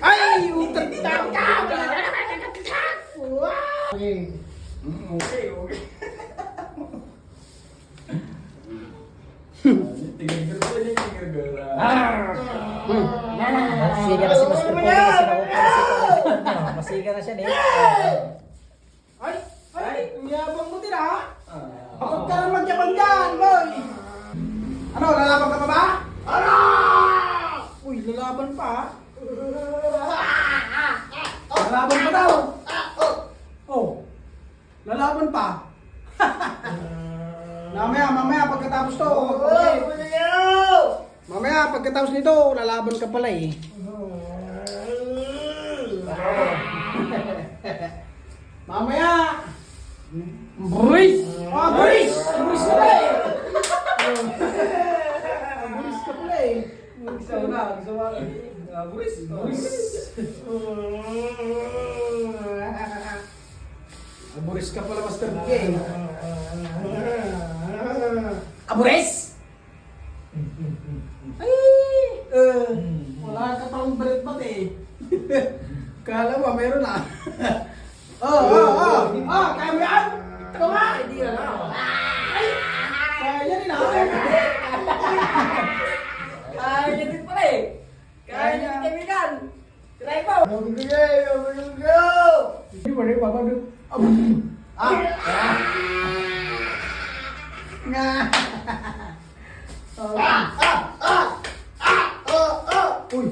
Ay! Utang ka! Okay. Okay. Tingin ko rin yung Masiga na si Master Pogi kasi nakukuha na si Masiga na siya, Ay! Ay! Yabang mo din ha! Huwag ka lang magyabang dyan, boy! Ano, lalaban ka pa ba? Ano? Uy, lalaban pa ha? Lalaban pa daw! Oh! Lalaban pa! Mamaya, pagkatapos to, mamaya, pagkatapos nito, lalaban ka pala eh. Mamaya! Buris! Ah, buris! Buris ka pala eh! Buris ka pala eh! Buris. Buris ka pala, Master King. Aburis! Ay! Wala ka pang balit-bat eh. Kala mo, meron na. Kaya mo yan? Ito nga! Hindi na lang. Ay! Kaya yan na. Kaya niya din pala eh. Kaya niya din kaibigan. Try mo. Hindi mo rin, babado. Nga! Uy!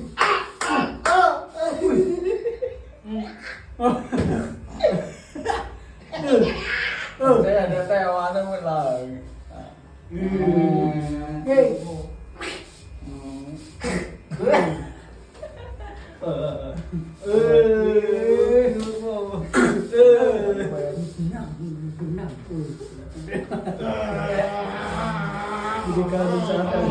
Kaya natayawanan mo lang. Hey! Hindi ka rin sa akin.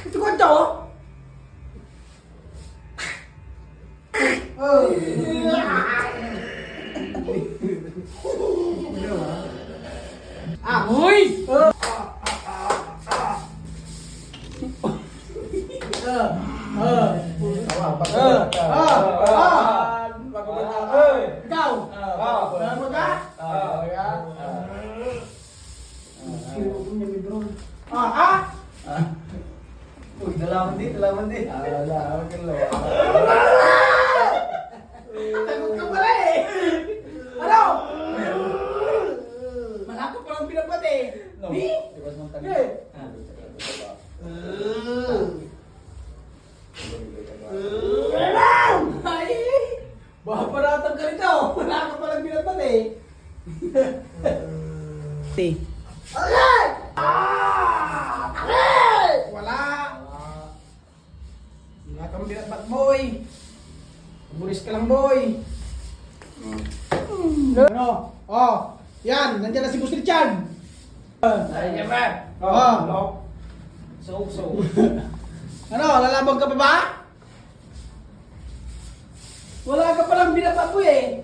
Ito ko ito? Uy! Ikaw! Ano ka? Uy, dalaman din. Wala, wag lang. Tagot ka pala eh! Ano? Malako palang pinapat eh! No. Eh? Diba mong tabi? Eh? Ay! Bahaparatan ka rito! Wala ka palang pinapat eh! Alay! Wala! Wala kang binabat, boy! Buris ka lang, boy! Ano? Oh! Yan! Nandiyan na si Boss Richard! Ay, ba? Oh! So. Ano? Lalaban ka pa ba? Wala ka palang binabat mo eh!